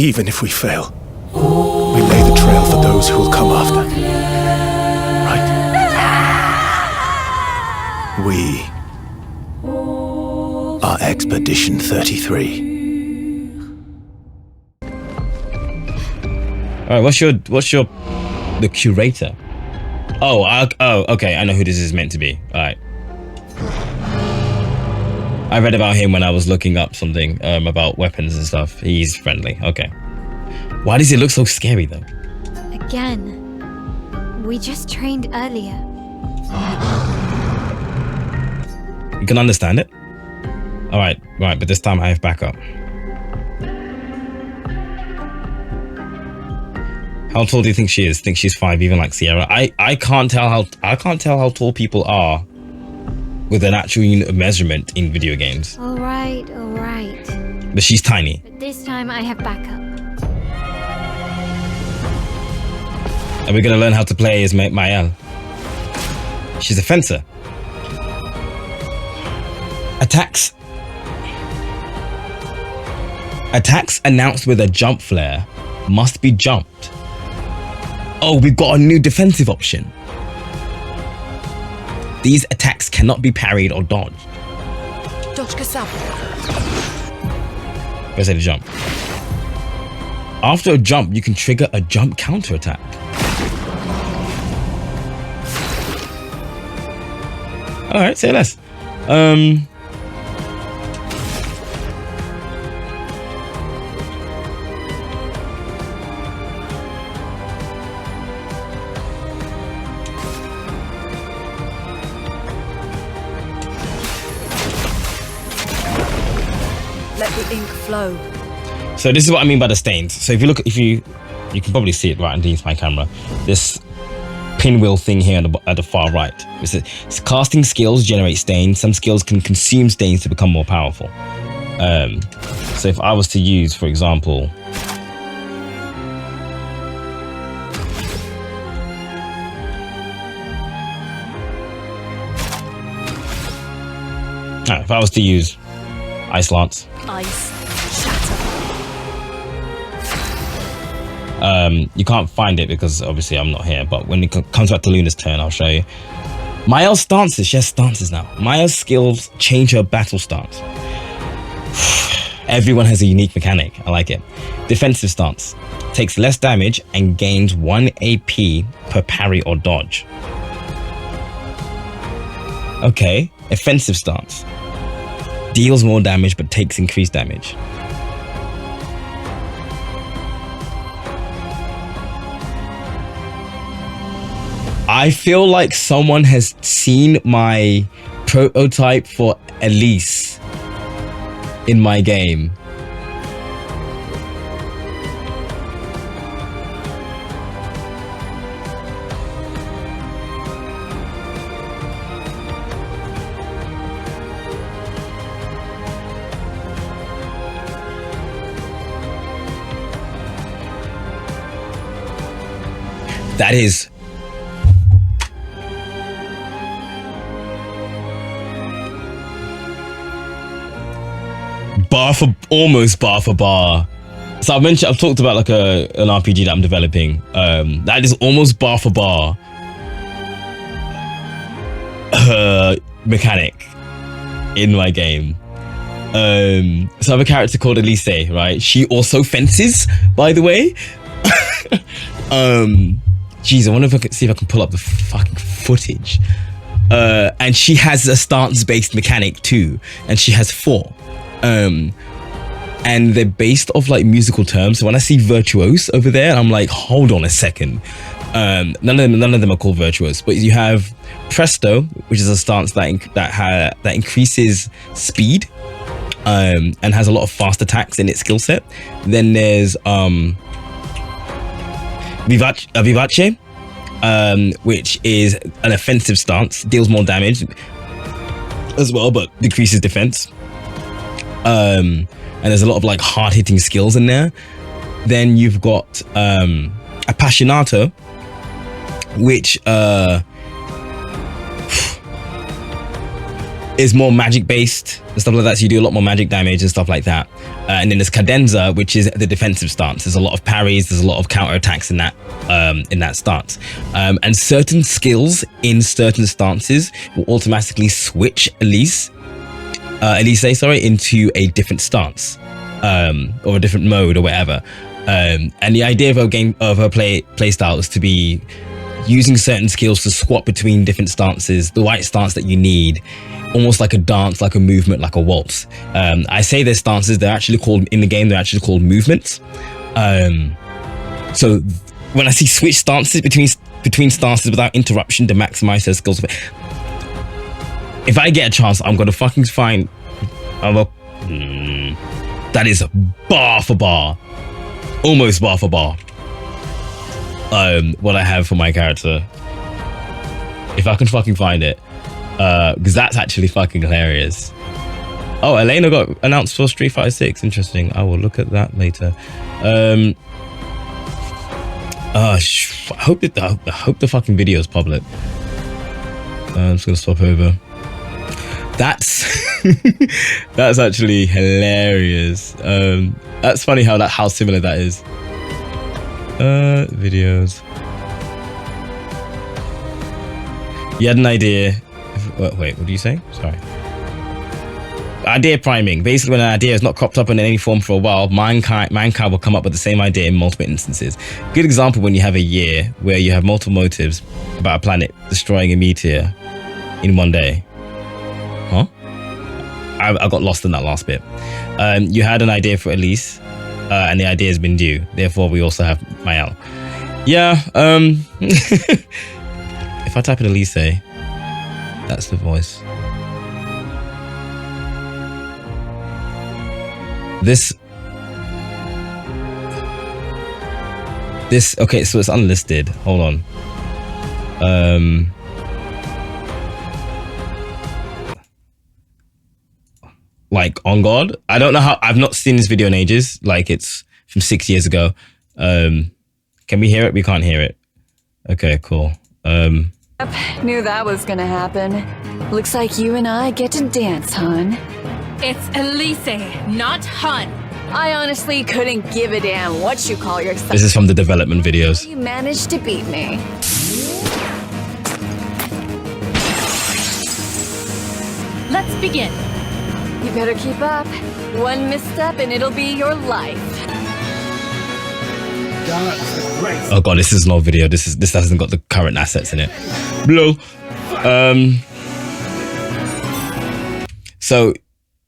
Even if we fail, we lay the trail for those who will come after. Right? We are Expedition 33. Alright, what's your the curator? Oh, okay, I know who this is meant to be. Alright. I read about him when I was looking up something about weapons and stuff. He's friendly. Okay. Why does he look so scary though? Again. We just trained earlier. You can understand it? Alright, right, but this time I have backup. How tall do you think she is? Think she's 5, even like Sierra? I can't tell how tall people are with an actual unit of measurement in video games. Alright. But she's tiny. But this time I have backup. And we're gonna learn how to play as Mael. She's a fencer. Attacks announced with a jump flare must be jumped. Oh, we've got a new defensive option. These attacks cannot be parried or dodged. Dodge Kasab. Press A to jump. After a jump, you can trigger a jump counter attack. Alright, say less. Let the ink flow. So this is what I mean by the stains. So if you look, you can probably see it right underneath my camera. This pinwheel thing here at the far right. It says casting skills generate stains. Some skills can consume stains to become more powerful. So if I was to use, for example, if I was to use Ice Lance, Shatter. you can't find it because obviously I'm not here, but when it comes back to Luna's turn, I'll show you. Mael's stances, she has stances now. Mael's skills change her battle stance. Everyone has a unique mechanic, I like it. Defensive stance, takes less damage and gains 1 AP per parry or dodge. Okay, offensive stance, deals more damage but takes increased damage. I feel like someone has seen my prototype for Elise in my game. That is almost bar for bar. So I've talked about like an RPG that I'm developing. That is almost bar for bar mechanic in my game. So I have a character called Elise, right? She also fences, by the way. Geez, I wonder if I can see if I can pull up the fucking footage. And she has a stance-based mechanic too, and she has 4. And they're based off like musical terms. So when I see virtuose over there, I'm like, hold on a second. None of them are called virtuose, but you have presto, which is a stance that increases speed, and has a lot of fast attacks in its skill set. Then there's vivace, which is an offensive stance, deals more damage as well, but decreases defense. And there's a lot of like hard-hitting skills in there. Then you've got appassionato, which is more magic based and stuff like that. So you do a lot more magic damage and stuff like that. And then there's Cadenza, which is the defensive stance. There's a lot of parries. There's a lot of counter attacks in that stance. And certain skills in certain stances will automatically switch Elise into a different stance, or a different mode or whatever. And the idea of her play style is to be using certain skills to swap between different stances, the right stance that you need, almost like a dance, like a movement, like a waltz. I say their stances, they're actually called movements. So when I see switch stances between stances without interruption to maximize their skills, if I get a chance, I'm gonna fucking find that is bar for bar, almost bar for bar, what I have for my character, if I can fucking find it, because that's actually fucking hilarious. Oh, Elena got announced for Street Fighter 6. Interesting. I will look at that later. I hope the fucking video is public. I'm just gonna swap over. That's that's actually hilarious. That's funny how similar that is. Videos. You had an idea. Wait, what do you say? Sorry. Idea priming. Basically, when an idea has not cropped up in any form for a while, mankind will come up with the same idea in multiple instances. Good example when you have a year where you have multiple motives about a planet destroying a meteor in one day. Huh? I got lost in that last bit. You had an idea for Elise, and the idea has been due. Therefore, we also have Mael. Yeah. If I type in Elise, that's the voice. This. Okay, so it's unlisted. Hold on. Like, on God, I don't know how. I've not seen this video in ages. Like, it's from 6 years ago. Can we hear it? We can't hear it. Okay, cool. Knew that was gonna happen. Looks like you and I get to dance, hon. It's Elise, not Hun. I honestly couldn't give a damn what you call yourself. This is from the development videos. You managed to beat me. Let's begin. You better keep up. One misstep and it'll be your life. Oh god, this is an old video. This hasn't got the current assets in it. Blow. So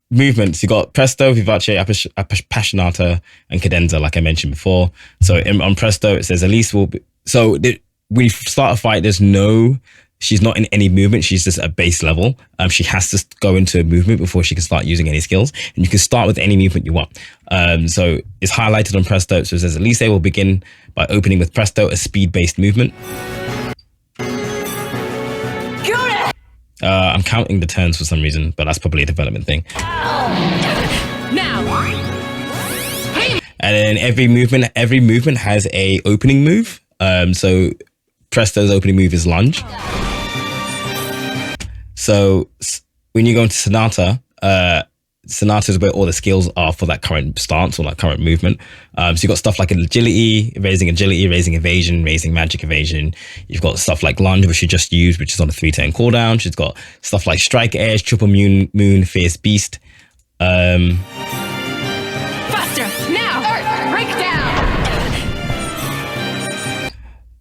movements, you got Presto, Vivace, Appassionata, and Cadenza, like I mentioned before. So on Presto, it says Elise will be. So when you start a fight, she's not in any movement. She's just at base level. She has to go into a movement before she can start using any skills. And you can start with any movement you want. So it's highlighted on Presto. So it says Elise will begin by opening with Presto, a speed-based movement. I'm counting the turns for some reason, but that's probably a development thing. Now. And then every movement has a opening move. So Presto's opening move is lunge. So when you go into Sonata, Sonata is where all the skills are for that current stance or that current movement. So you've got stuff like agility, raising evasion, raising magic evasion. You've got stuff like lunge, which she just used, which is on a 3-turn cooldown. She's got stuff like strike edge, triple moon, fierce beast. Faster, now. Break down.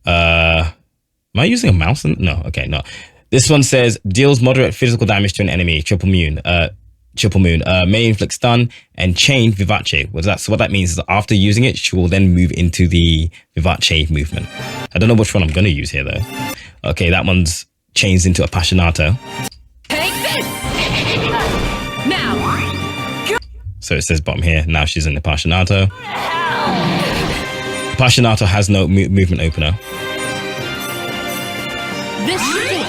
Am I using a mouse? No, okay, no. This one says deals moderate physical damage to an enemy. Triple moon. May inflict stun and chain Vivace. So what that means is that after using it, she will then move into the Vivace movement. I don't know which one I'm going to use here though. Okay, that one's changed into Appassionato. Take this. Now. So it says bottom here. Now she's in the Appassionato. Appassionato has no movement opener. This should do it.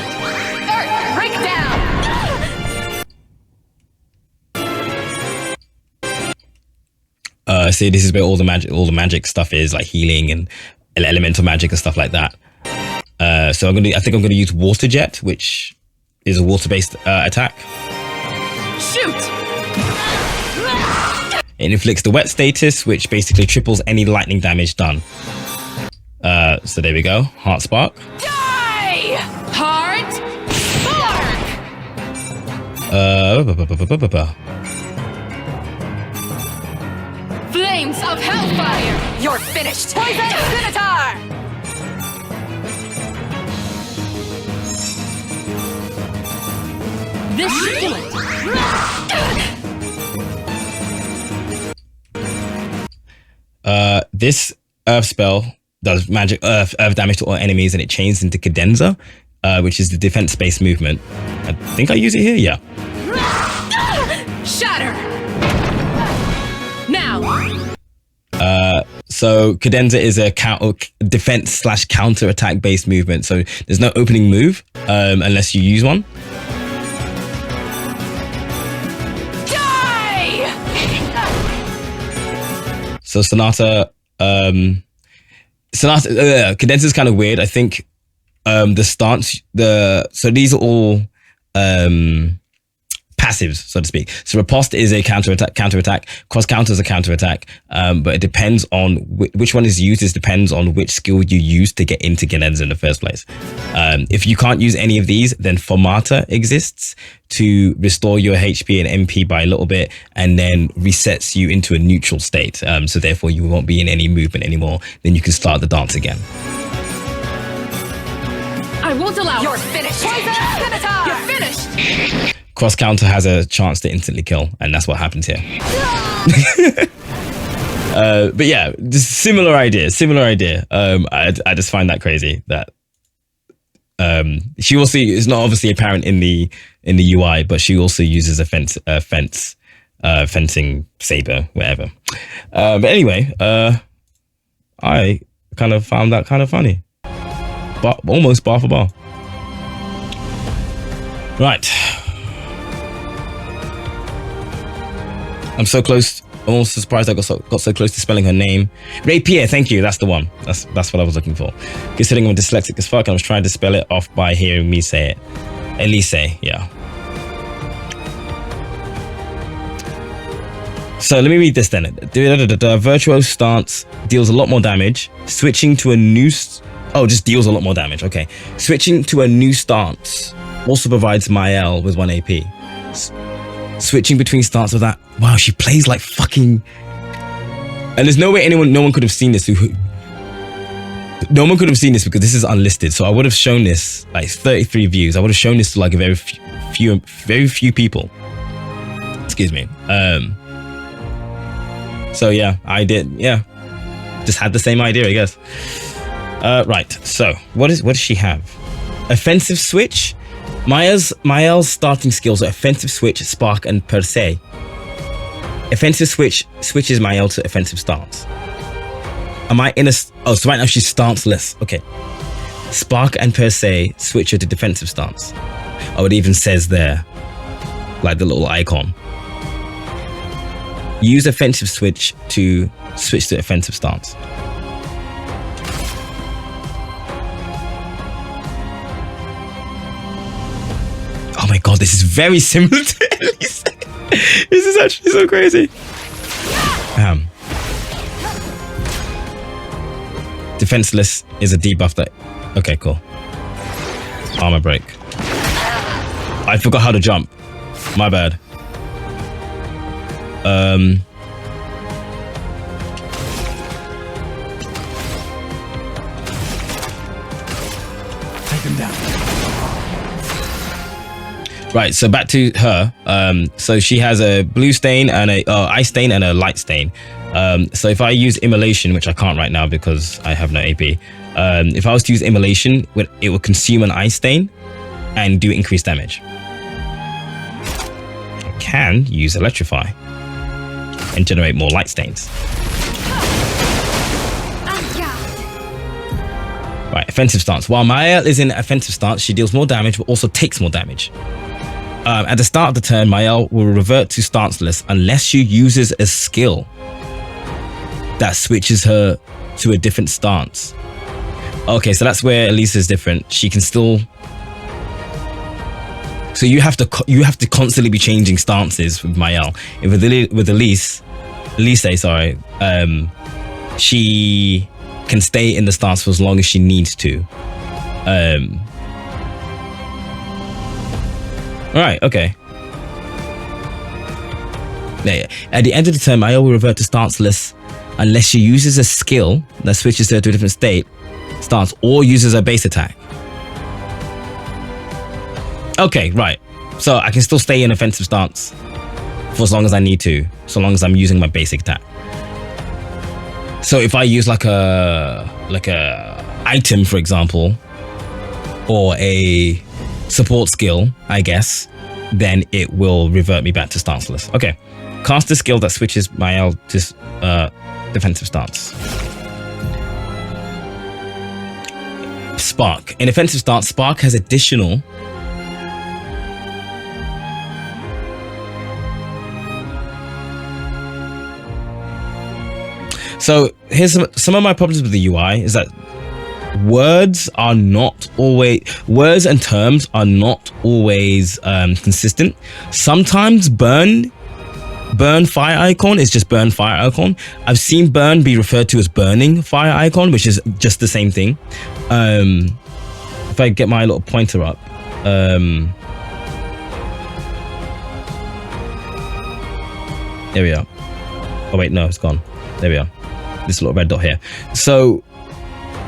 Break down. See, this is where all the magic stuff is, like healing and elemental magic and stuff like that. So I think I'm gonna use Water Jet, which is a water-based attack. Shoot! It inflicts the wet status, which basically triples any lightning damage done. So there we go. Heart Spark. Die! Heart Spark! Flames of Hellfire! You're finished! Poison Scimitar! This should do it. This Earth spell does magic Earth damage to all enemies, and it changes into Cadenza, which is the defense-based movement. I think I use it here. Yeah. Shatter! Now! So Cadenza is a defense/counter attack based movement. So there's no opening move unless you use one. Die! So Cadenza is kind of weird. I think the stance, so these are all passives, so to speak. So riposte is a counter attack. Cross counter is a counter attack, but it depends on which one is used. It depends on which skill you use to get into Cadenza in the first place. If you can't use any of these, then Formata exists to restore your HP and MP by a little bit, and then resets you into a neutral state. So therefore, you won't be in any movement anymore. Then you can start the dance again. I won't allow You're it. finished! Poison Scimitar! You're finished! Cross counter has a chance to instantly kill, and that's what happens here. But yeah, just similar idea. I just find that crazy that she also is not obviously apparent in the UI, but she also uses a fencing saber, whatever. But anyway, I kind of found that kind of funny, but almost bar for bar. Right. I'm so close. I'm also surprised I got so close to spelling her name. Rapier, thank you. That's the one. That's what I was looking for. Considering I'm dyslexic as fuck, I was trying to spell it off by hearing me say it. Elise, yeah. So let me read this then. Virtuoso stance deals a lot more damage. Switching to a new... just deals a lot more damage. Okay. Switching to a new stance also provides Mael with 1 AP. Switching between starts with that. Wow, she plays like fucking... And there's no way no one could have seen this. No one could have seen this because this is unlisted. So I would have shown this, like 33 views. I would have shown this to like a very few people. Excuse me. So yeah, I did. Yeah, just had the same idea, I guess. Right. So what does she have? Offensive switch. Mael's starting skills are offensive switch, spark, and per se. Offensive switch switches Mael to offensive stance. Am I in a... Oh, so right now she's stanceless. Okay. Spark and per se switch her to defensive stance. Oh, it even says there, like the little icon. Use offensive switch to switch to offensive stance. Oh my god, this is very similar to Elise. This is actually so crazy. Defenseless is a debuff that... Okay, cool. Armor break. I forgot how to jump. My bad. Take him down. Right, so back to her. So she has a blue stain and a ice stain and a light stain. So if I use immolation, which I can't right now because I have no AP. If I was to use immolation, it would consume an ice stain and do increased damage. I can use electrify and generate more light stains. Right, offensive stance. While Mael is in offensive stance, she deals more damage but also takes more damage. At the start of the turn, Mael will revert to stanceless unless she uses a skill that switches her to a different stance. Okay, so that's where Elise is different. She can still... So you have to constantly be changing stances with Mael. And with Elise, sorry, she can stay in the stance for as long as she needs to. All right, okay. Yeah. At the end of the turn, Mael will revert to stanceless unless she uses a skill that switches her to a different stance, or uses her base attack. Okay, right. So I can still stay in offensive stance for as long as I need to, so long as I'm using my basic attack. So if I use like a item, for example, or a support skill, I guess, then it will revert me back to stanceless. Okay. Cast a skill that switches Mael to defensive stance. Spark. In offensive stance, Spark has additional So here's some of my problems with the UI is that words and terms are not always consistent. Sometimes burn fire icon is just burn fire icon. I've seen burn be referred to as burning fire icon, which is just the same thing. If I get my little pointer up, there we are. Oh wait, no, it's gone. There we are. This little red dot here. So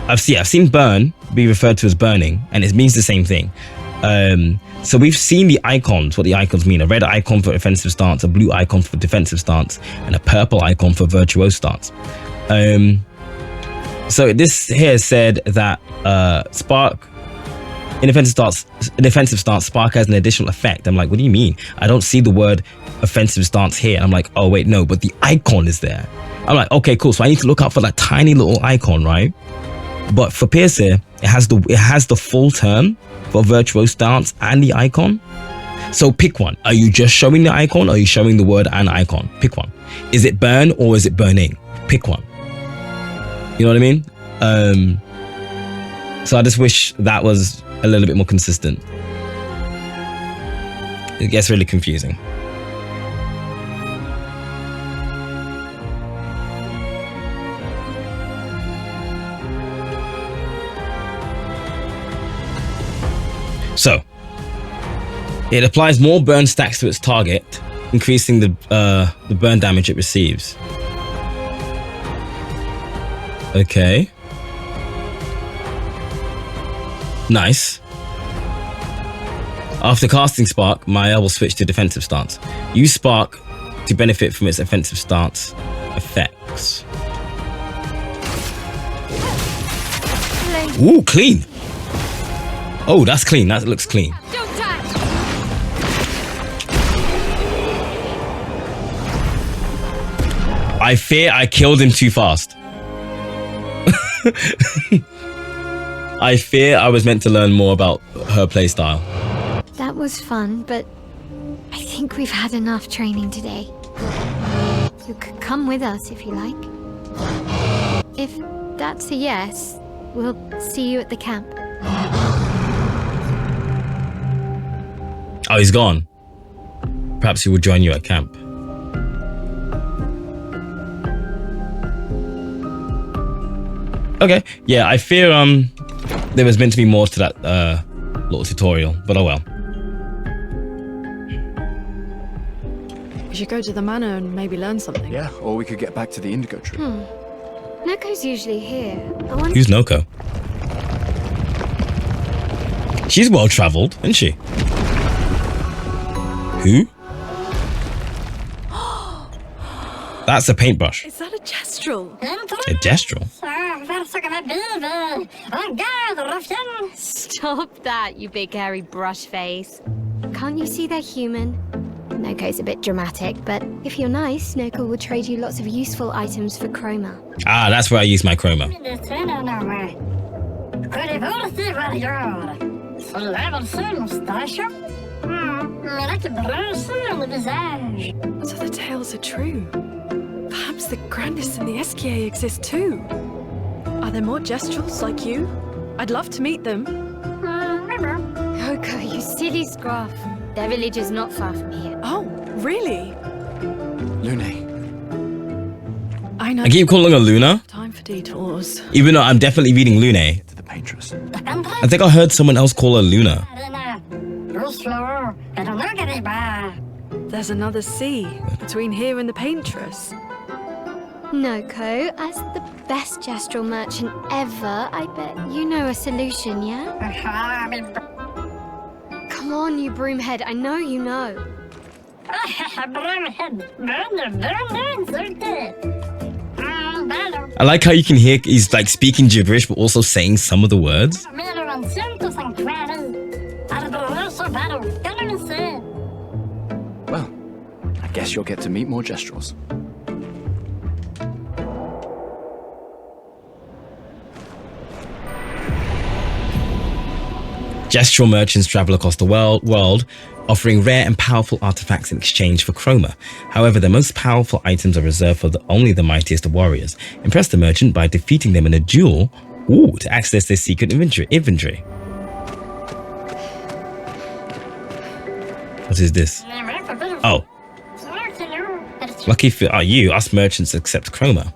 I've seen burn be referred to as burning, and it means the same thing. So we've seen the icons, what the icons mean: a red icon for offensive stance, a blue icon for defensive stance, and a purple icon for virtuose stance. So this here said that Spark in offensive stance, Spark has an additional effect. I'm like, what do you mean? I don't see the word offensive stance here. And I'm like, oh wait, no, but the icon is there. I'm like, okay, cool. So I need to look out for that tiny little icon, right? But for Piercer, it has the full term for virtuose stance and the icon. So pick one. Are you just showing the icon, or are you showing the word and icon? Pick one. Is it burn or is it burning? Pick one. You know what I mean? So I just wish that was a little bit more consistent. It gets really confusing. So it applies more burn stacks to its target, increasing the burn damage it receives. Okay. Nice. After casting Spark, Mael will switch to defensive stance. Use Spark to benefit from its offensive stance effects. Ooh, clean. Oh, that's clean. That looks clean. Don't die. I fear I killed him too fast. I fear I was meant to learn more about her playstyle. That was fun, but I think we've had enough training today. You could come with us if you like. If that's a yes, we'll see you at the camp. Oh, he's gone. Perhaps he will join you at camp. Okay, yeah, I fear there was meant to be more to that little tutorial, but oh well. We should go to the manor and maybe learn something. Yeah, or we could get back to the indigo tree. Noko's usually here. I wonder. Who's Noko? She's well traveled, isn't she? Who? That's a paintbrush. Is that a gestural? A gestural? Stop that, you big hairy brush face. Can't you see they're human? Noko's a bit dramatic, but if you're nice, Noko will trade you lots of useful items for chroma. Ah, that's where I use my chroma. So the tales are true. Perhaps the grandest in the SKA exist too. Are there more gestuals like you? I'd love to meet them. Noko, you silly scruff. Their village is not far from here. Oh, really? Lune. I know. I keep calling her Luna, Time for detours. even though I'm definitely reading Lune. To the paintress. I think I heard someone else call her Luna. There's another sea between here and the paintress. Noko, as the best gestural merchant ever, I bet you know a solution, yeah? Come on, you broomhead, I know you know. I like how you can hear he's like speaking gibberish, but also saying some of the words. Well, I guess you'll get to meet more Gestrals. Gestural merchants travel across the world, offering rare and powerful artifacts in exchange for chroma. However, the most powerful items are reserved for only the mightiest of warriors. Impress the merchant by defeating them in a duel to access their secret inventory. What is this? Oh. Lucky for you, us merchants accept chroma.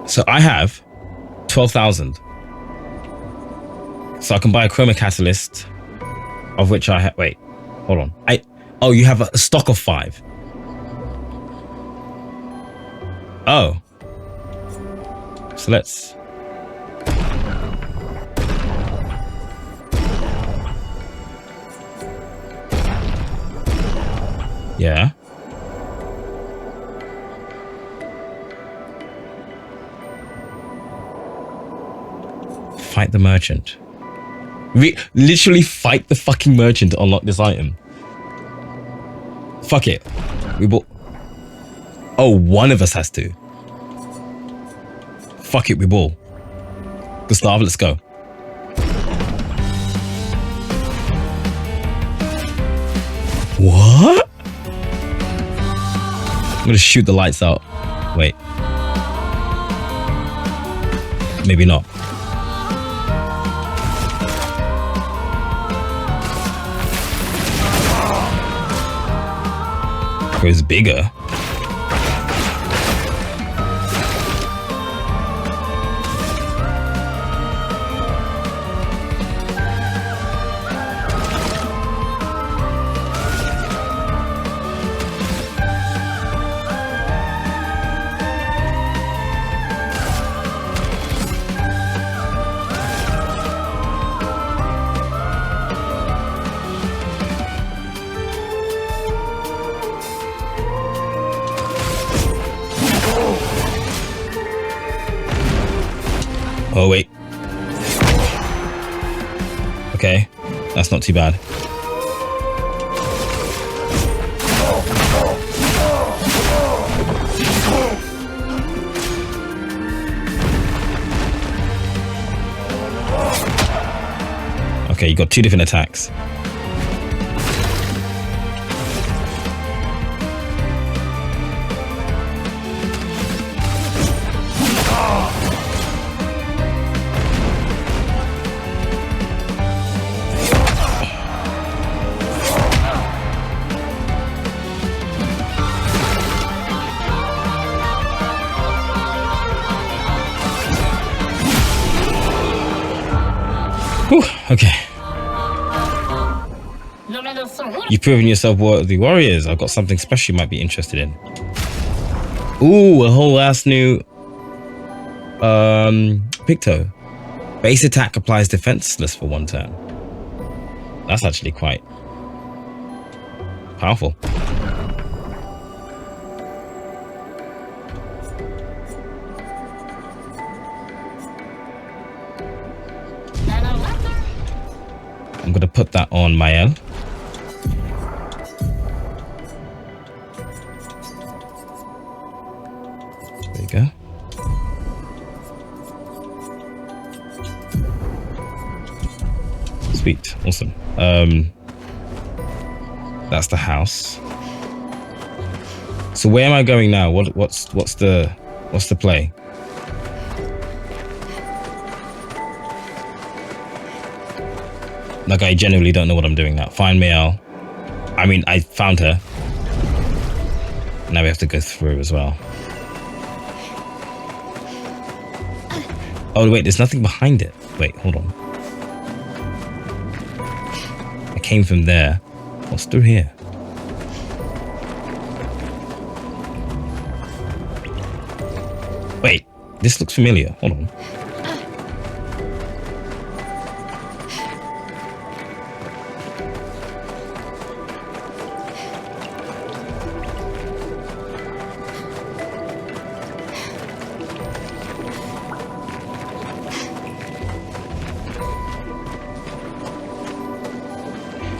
So I have 12,000. So I can buy a chroma catalyst, of which I have. Wait, hold on. Oh, you have a stock of 5. Oh. So let's. Yeah. Fight the merchant. Literally fight the fucking merchant to unlock this item. Fuck it. We bought. Oh, one of us has to. Fuck it, we ball. Gustav, let's go. What? I'm gonna shoot the lights out. Wait. Maybe not. Grows bigger. Oh, wait. Okay, that's not too bad. Okay, you got 2 different attacks. Whew, okay. You've proven yourself worthy warriors. I've got something special you might be interested in. Ooh, a whole ass new Picto. Base attack applies defenseless for 1 turn. That's actually quite powerful. I'm gonna put that on Mael. There you go. Sweet, awesome. That's the house. So where am I going now? What's the play? Like, I genuinely don't know what I'm doing now. Find Miel. I mean, I found her. Now we have to go through as well. Oh, wait, there's nothing behind it. Wait, hold on. I came from there. What's through here? Wait, this looks familiar. Hold on.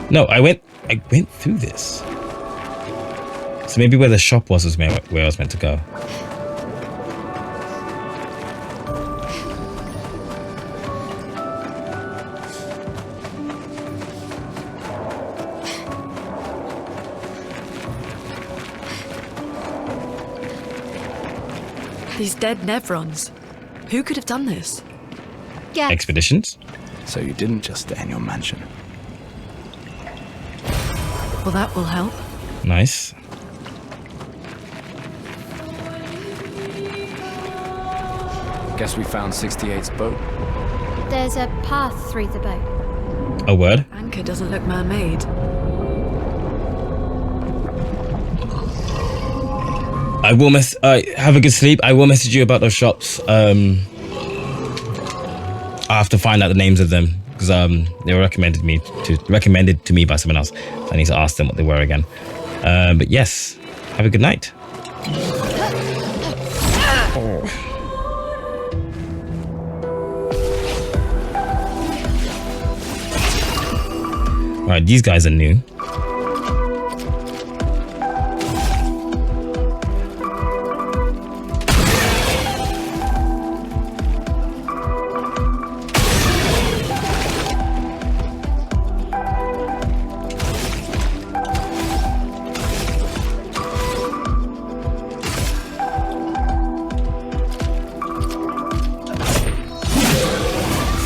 No, I went through this. So maybe where the shop was where I was meant to go. These dead Nevrons. Who could have done this? Yeah. Expeditions? So you didn't just stay in your mansion. Well, that will help. Nice. Guess we found 68's boat. There's a path through the boat. A word? Anchor doesn't look man-made. I will have a good sleep. I will message you about those shops. I have to find out the names of them because they were recommended to me by someone else. So I need to ask them what they were again. But yes, have a good night. All right, these guys are new.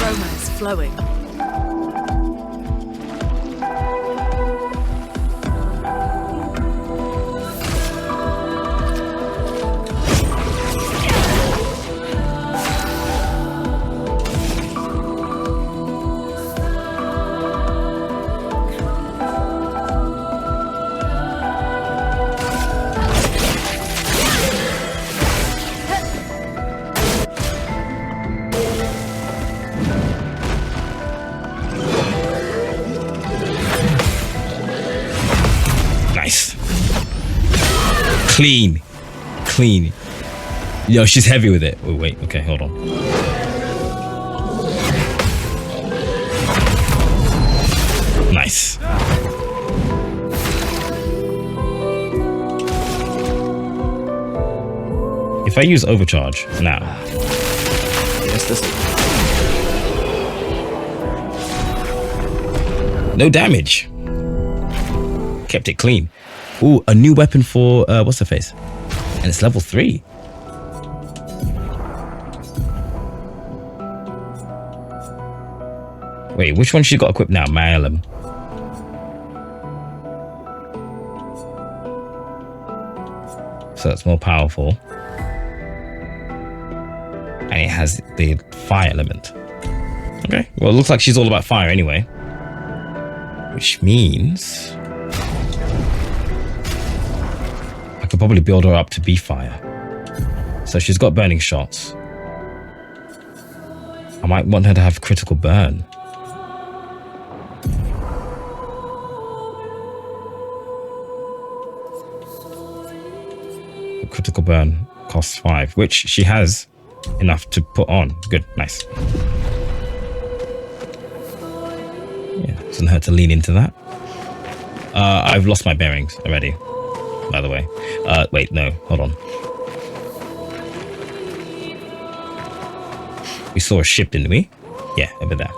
Romance flowing. Nice. Clean. Clean. Yo, she's heavy with it. Oh, wait. Okay, hold on. Nice. If I use overcharge now. Yes, this is... No damage. Kept it clean. Ooh, a new weapon for what's her face? And it's level 3. Wait, which one she got equipped now? Malum. So that's more powerful. And it has the fire element. Okay. Well, it looks like she's all about fire anyway. Which means I could probably build her up to be fire. So she's got burning shots. I might want her to have critical burn. The critical burn costs 5, which she has enough to put on. Good, nice. Yeah, doesn't hurt to lean into that. I've lost my bearings already, by the way. Wait, no, hold on. We saw a ship, didn't we? Yeah, over there.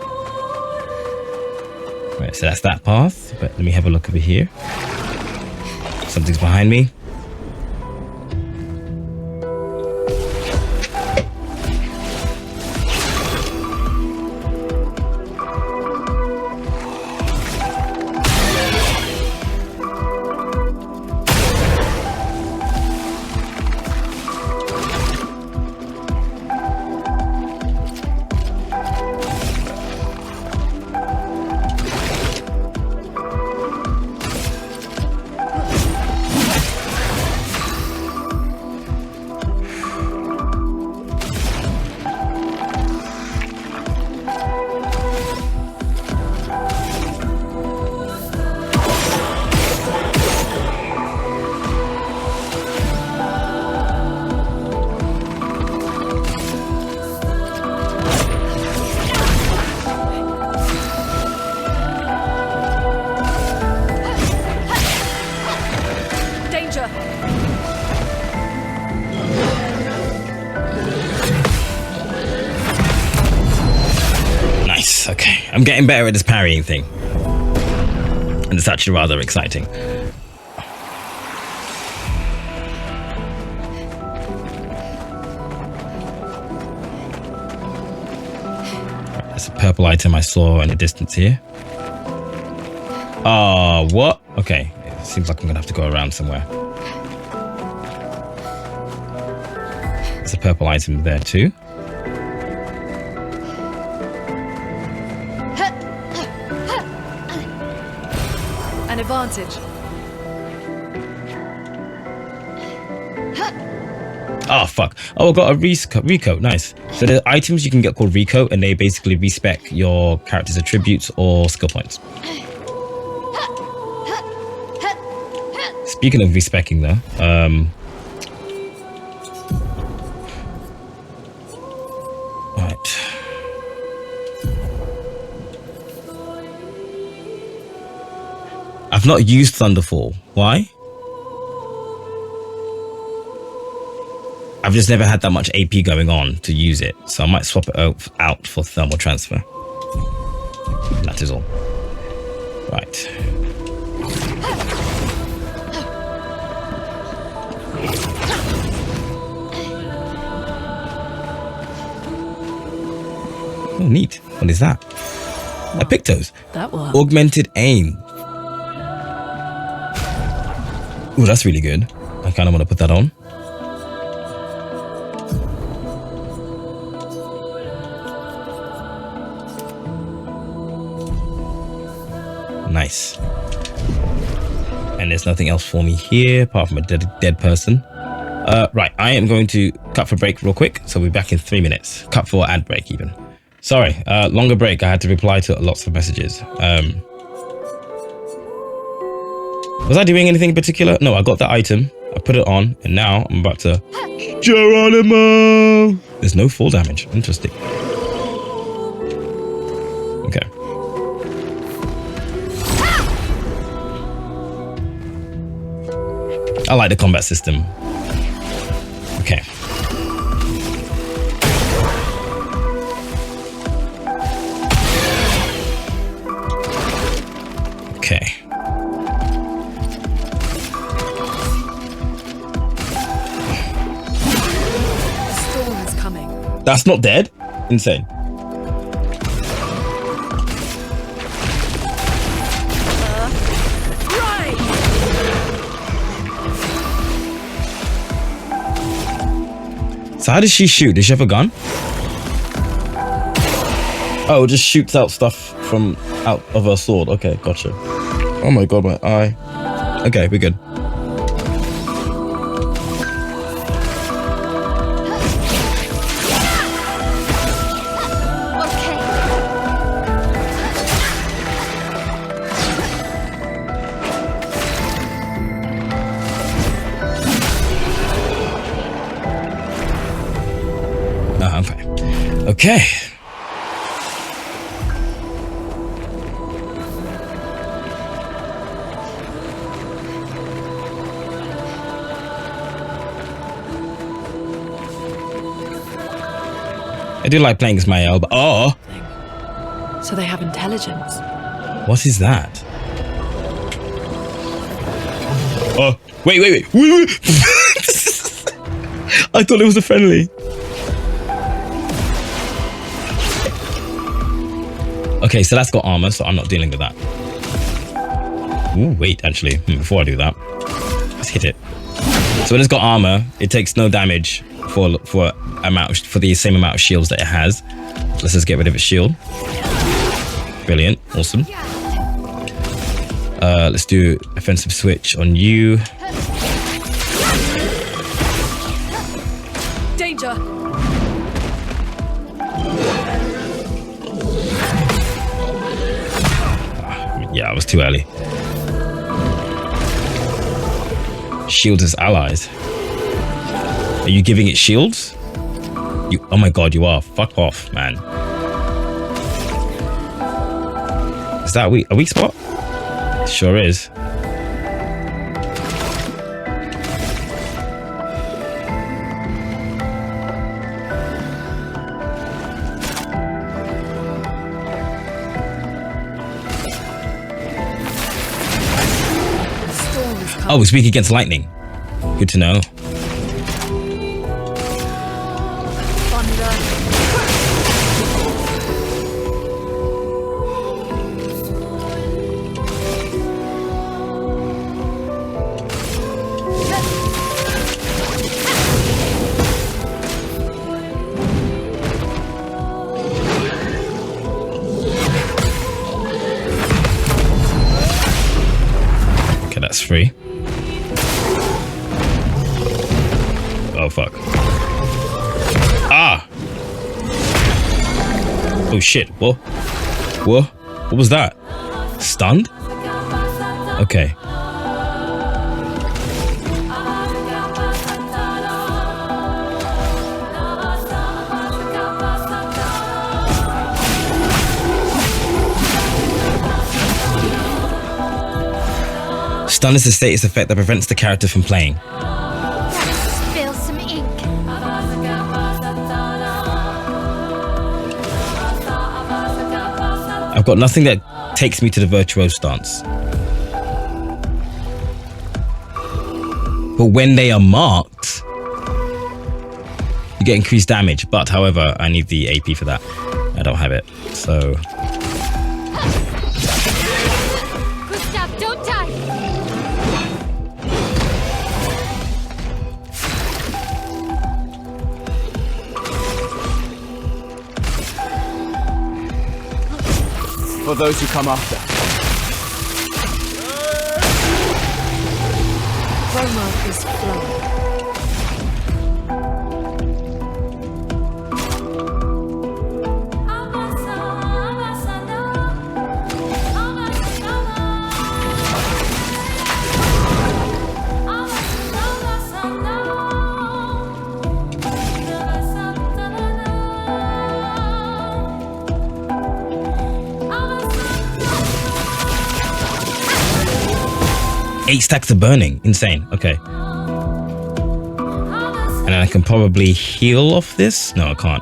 Right, so that's that path. But let me have a look over here. Something's behind me. Danger! Nice. Okay, I'm getting better at this parrying thing, and it's actually rather exciting. There's a purple item I saw in the distance here. Oh, what? Okay, it seems like I'm gonna have to go around somewhere. There's a purple item there too. An advantage. Oh, fuck. Oh, I got a Rico. Nice. So there are items you can get called Rico, and they basically respec your character's attributes or skill points. Speaking of respecing though, right. I've not used Thunderfall. Why? I've just never had that much AP going on to use it, so I might swap it out for thermal transfer. That is all. Right. Oh, neat. What is that? A Pictos. That one. Augmented aim. Oh, that's really good. I kind of want to put that on. Nice. And there's nothing else for me here apart from a dead person. Right, I am going to cut for break real quick, so we'll be back in 3 minutes. Cut for ad break even. Sorry, longer break. I had to reply to lots of messages. Was I doing anything in particular? No, I got the item, I put it on, and now I'm about to... Geronimo! There's no fall damage. Interesting. Okay. I like the combat system. Okay. Okay. Storm is coming. That's not dead? Insane. So how does she shoot? Does she have a gun? Oh, it just shoots out stuff from out of her sword. Okay, gotcha. Oh my god, my eye. Okay, we're good. I'm fine. Okay. I do like playing Ismael, but oh, So they have intelligence. what is that? Oh, wait. I thought it was a friendly. Okay, so that's got armor, so I'm not dealing with that. Ooh, wait, actually, before I do that, let's hit it. So when it's got armor, it takes no damage for the same amount of shields that it has. Let's just get rid of its shield. Brilliant, awesome. Let's do offensive switch on you. Danger! Yeah, I was too early. Shields as allies. Are you giving it shields? Oh my god, you are. Fuck off, man. Is that a weak spot? Sure is. Oh, it's weak against lightning. Good to know. Okay, that's free. Oh, fuck. Ah! Oh, shit. Whoa. Whoa. What was that? Stunned? Okay. Stun is a status effect that prevents the character from playing. Spill some ink. I've got nothing that takes me to the virtuoso stance. But when they are marked, you get increased damage. But however, I need the AP for that. I don't have it. So Gustav, don't die. For those who come after. Roma is flowing. Eight stacks of burning. Insane. Okay. And then I can probably heal off this? No, I can't.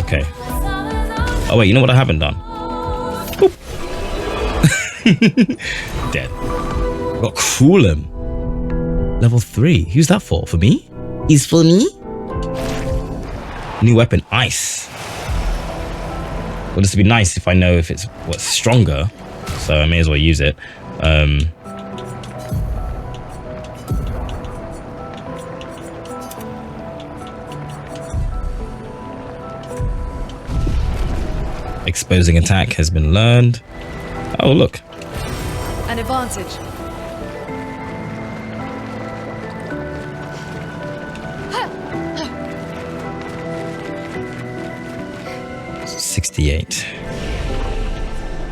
Okay. Oh, wait. You know what I haven't done? Boop. Dead. Got Cruelum. Level 3. Who's that for? For me? Is for me? New weapon. Ice. Well, this would be nice if I know if it's what's stronger. So I may as well use it. Exposing attack has been learned. Oh, look. An advantage. $68.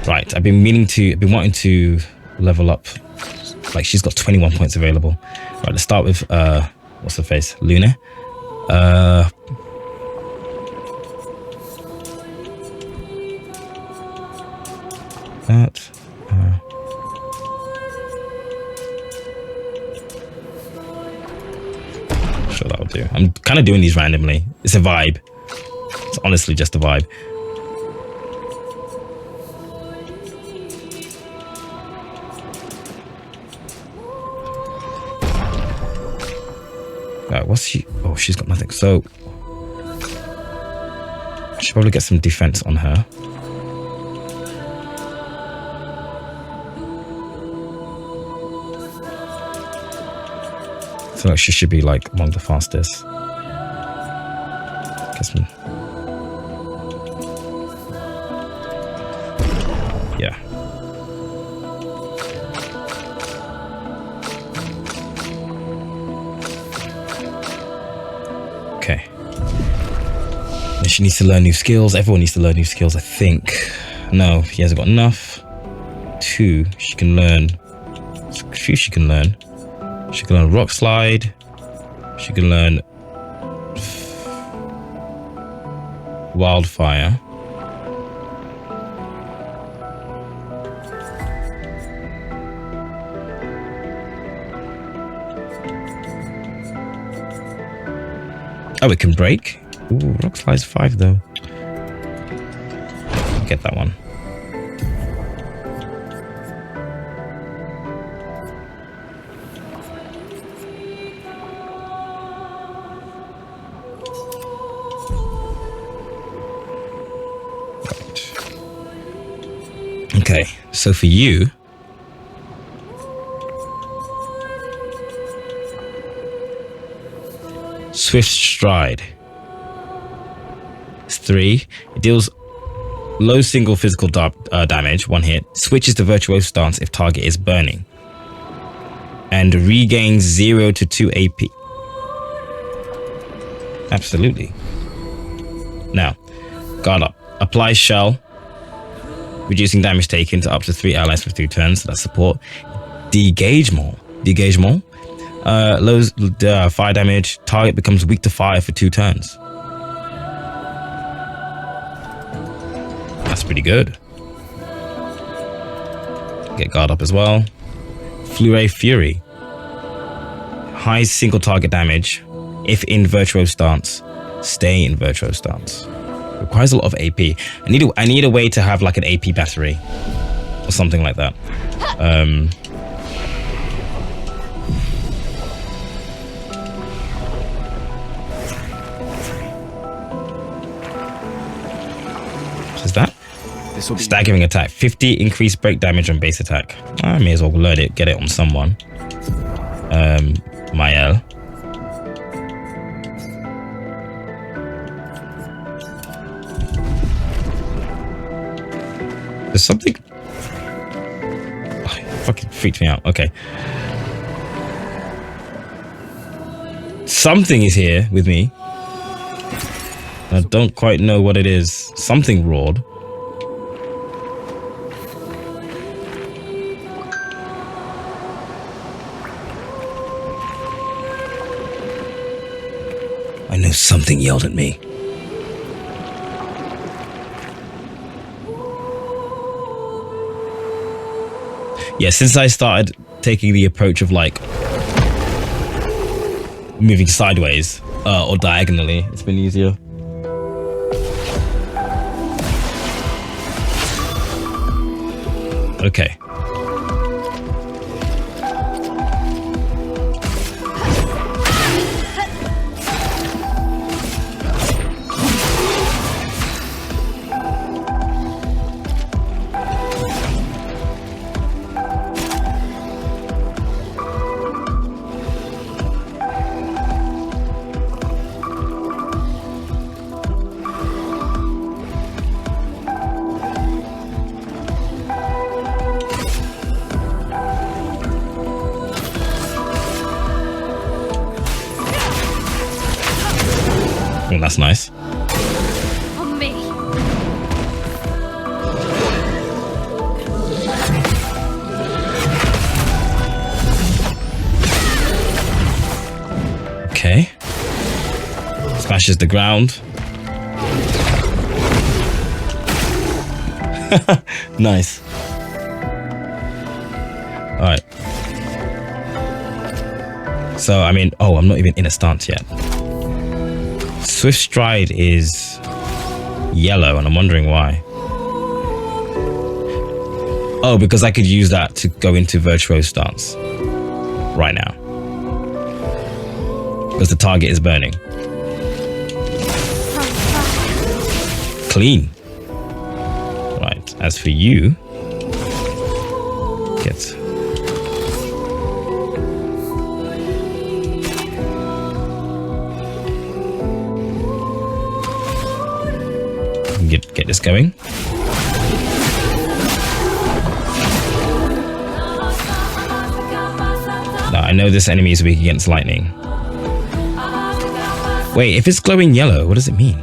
Right, I've been wanting to level up. Like, she's got 21 points available. Right, let's start with what's her face? Luna. That. Sure, that'll do. I'm kind of doing these randomly. It's a vibe. It's honestly just a vibe. What's she? Oh, she's got nothing. So I should probably get some defense on her. So like she should be like among the fastest. Get some. Yeah. Okay. Then she needs to learn new skills. Everyone needs to learn new skills, I think. No, he hasn't got enough. 2, she can learn. 3 she can learn. She can learn rock slide. She can learn wildfire. Oh, it can break. Ooh, rock slide's 5 though. Get that one. Okay, so for you, Swift Stride. It's 3. It deals low single physical damage, 1 hit. Switches to Virtuoso Stance if target is burning. And regains 0 to 2 AP. Absolutely. Now, guard up. Apply Shell, reducing damage taken to up to 3 allies for 2 turns. So that's support. Degagement. Lows fire damage. Target becomes weak to fire for 2 turns. That's pretty good. Get guard up as well. Flurry Fury. High single target damage. If in Virtuoso Stance, stay in Virtuoso Stance. Requires a lot of AP. I need a way to have like an AP battery or something like that. What is that? Staggering attack. 50 increased break damage on base attack. I may as well learn it, get it on someone. Mael. There's something. Oh, it fucking freaked me out. Okay. Something is here with me. I don't quite know what it is. Something roared. I know something yelled at me. Yeah, since I started taking the approach of like moving sideways or diagonally, it's been easier. Okay. Oh, that's nice. On me. Okay. Smashes the ground. Nice. Alright. So, I mean, oh, I'm not even in a stance yet. Swift Stride is yellow, and I'm wondering why. Oh, because I could use that to go into Virtuoso Stance right now. Because the target is burning. Clean. Right, as for you, get... Get this going. Now, I know this enemy is weak against lightning. Wait, if it's glowing yellow, what does it mean?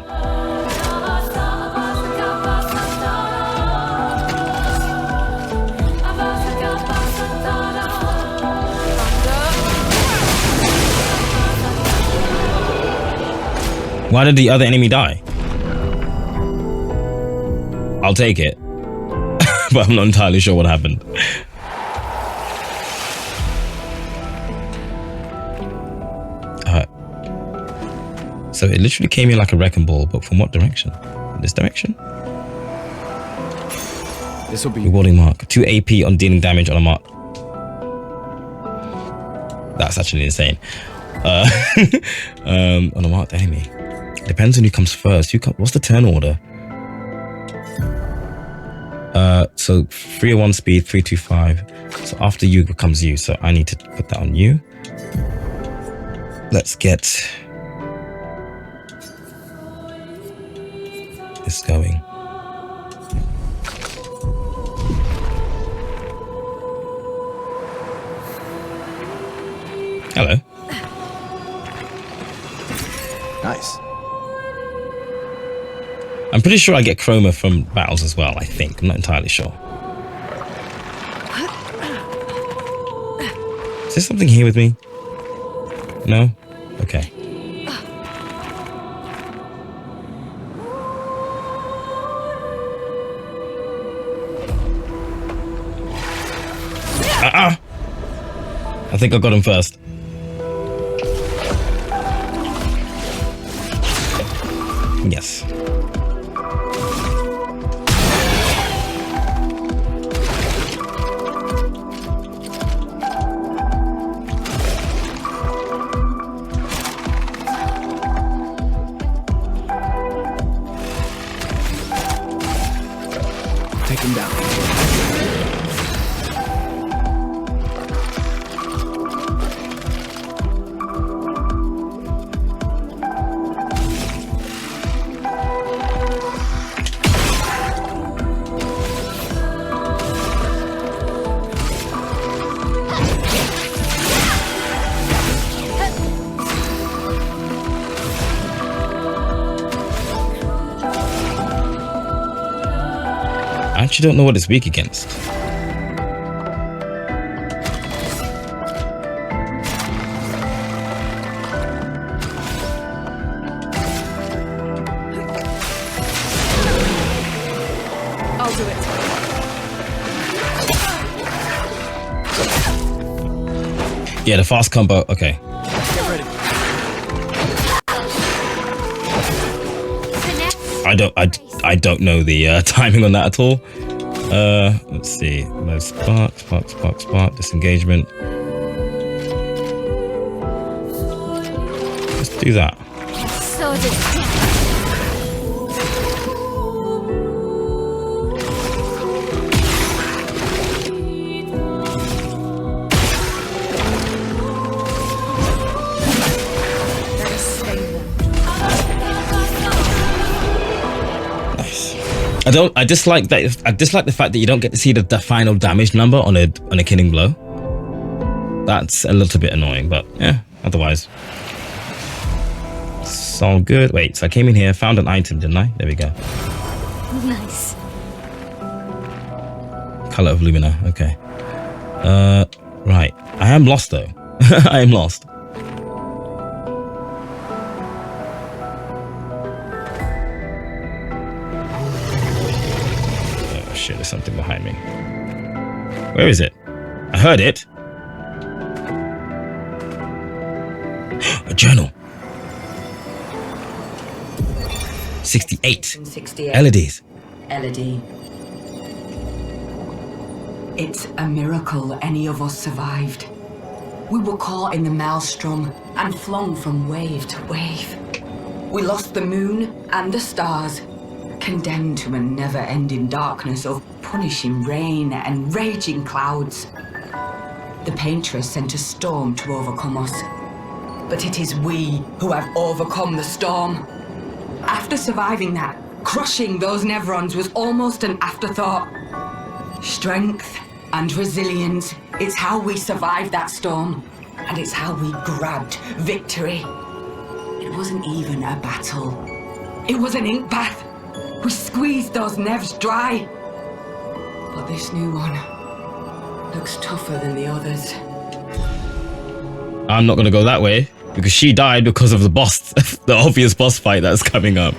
Why did the other enemy die? I'll take it. But I'm not entirely sure what happened. So it literally came in like a wrecking ball, but from what direction? This direction? This will be rewarding mark. 2 AP on dealing damage on a mark. That's actually insane. On a marked enemy. Depends on who comes first. What's the turn order? So 301 speed, 325. So after you becomes you. So I need to put that on you. Let's get this going. Hello. Nice. I'm pretty sure I get chroma from battles as well, I think. I'm not entirely sure. Is there something here with me? No? Okay. I think I got him first. Yes. Take him down. I actually don't know what it's weak against. I'll do it. Yeah, the fast combo. Okay. Get ready. I don't know the timing on that at all. Let's see. No spark, disengagement. Let's do that. So disappointed. I dislike that. I dislike the fact that you don't get to see the final damage number on a killing blow. That's a little bit annoying, but yeah, otherwise it's all good. Wait, so I came in here, found an item, didn't I? There we go. Nice. Color of Lumina. Okay. Right. I am lost though. I am lost. Shit, there's something behind me. Where is it? I heard it. A journal. 68. 68. Elodie's. Elodie. It's a miracle any of us survived. We were caught in the maelstrom and flung from wave to wave. We lost the moon and the stars, condemned to a never-ending darkness of punishing rain and raging clouds. The Paintress sent a storm to overcome us, but it is we who have overcome the storm. After surviving that, crushing those Nevrons was almost an afterthought. Strength and resilience, it's how we survived that storm, and it's how we grabbed victory. It wasn't even a battle. It was an ink bath. We squeezed those Nevs dry. But this new one looks tougher than the others. I'm not gonna go that way because she died because of the boss, the obvious boss fight that's coming up.